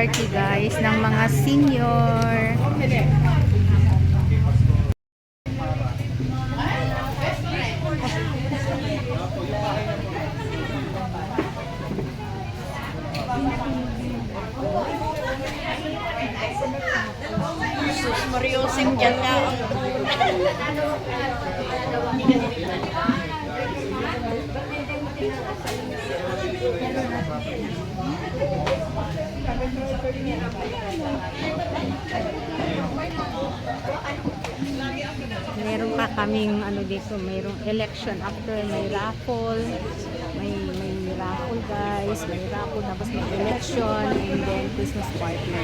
party guys ng mga senior. Sus, Mariosing dyan nga. Meron pa kaming ano dito, mayroong election after, may raffle, may raffle guys, may raffle tapos may election and then Christmas party.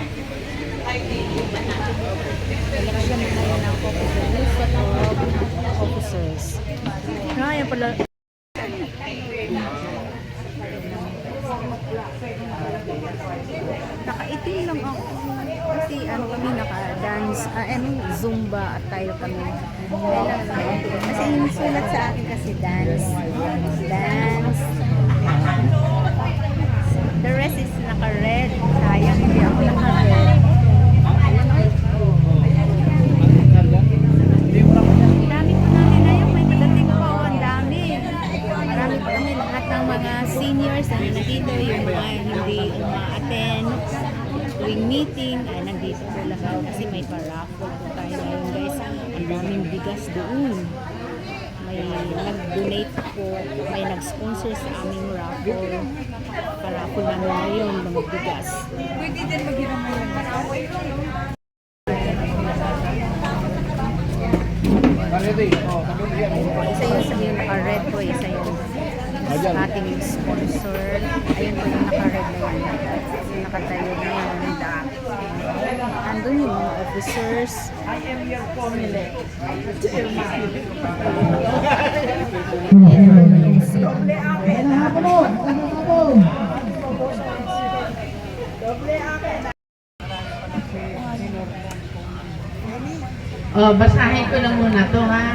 Election na yun ang officers. Yan pala. Nakaitim lang ako kasi ano kami naka-dance, Zumba at tayo kami. Kasi yung sulat sa akin kasi dance. The rest is naka-red. Sayang hindi ako naka-red. Dami pa namin na yung may padating pa. Ang dami. Marami pa kami lahat ng mga seniors na nandito, yung mga hindi uma-attend tuwing meeting ay nandito po lahat kasi may pa-raffle po tayo ngayon guys. Ang daming bigas doon. May nag-donate po, may nag-sponsor sa aming raffle. Pa-raffle namin ngayon, mga bigas. Pwede din maghiram ngayon. Isa yun sa yung naka-red po, isa yun sa ating sponsor. Ayun po yung naka-red na yun. Yung nakatayo na yun. Andun yung mga officers. I am your formula. Oh, basahin ko lang muna to ha.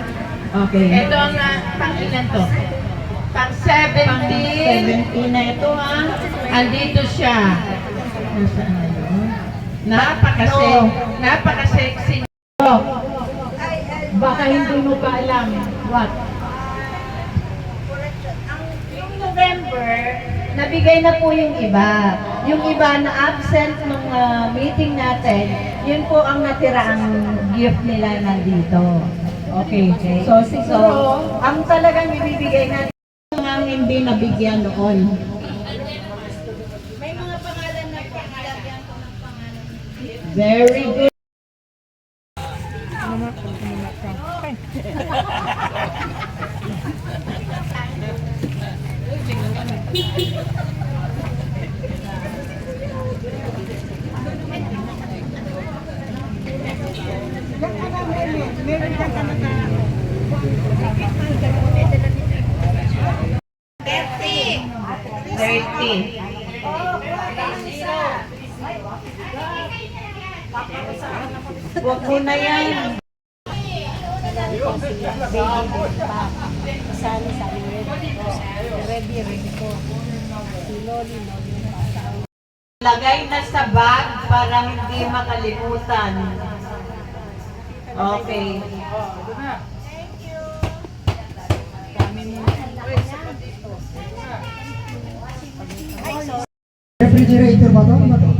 Okay. Ito ang pang-ilan to? Pang-17. 17 na ito ha. Andito siya. Nasaan na yun? Napaka-sexy nito. Baka hindi mo pa alam. What? Yung November, nabigay na po yung iba. Yung iba na absent nung meeting natin, yun po ang natiraang gift nila nandito. Okay. So ang talagang ibibigay natin ang hindi nabigyan noon. May mga pangalan na paglalagyan ko ng pangalan. Very good. Huwag mo na yan. Lagay na sa bag para hindi makalimutan. Okay. Refrigerator ba ito? Ano ba ito?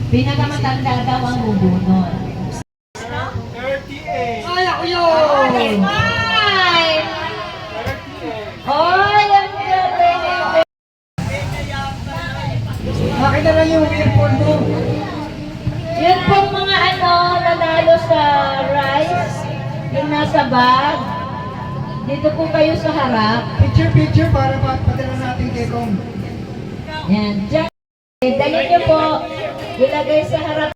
Pinakamatanda daw ang bubunod. 38! Ay, ako yun! Hoy, ang galing! Bakit na lang yung earphone mo? Yun pong mga nanalo sa rice, yung nasa bag. Dito po kayo sa harap. Picture para padala natin kay Kong. Yan, dyan. Dali nyo po. Ilagay sa harap.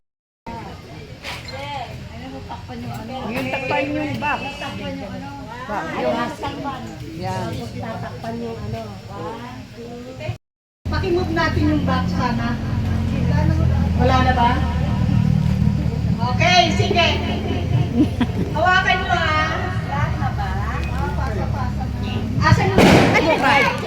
Yung takpan yung bag. Yan. Tatakpan yung ano. natin yung box sana. Wala na ba? Okay, sige. Hawakan nyo ah. Lahat na ba? Asan yung... Ay,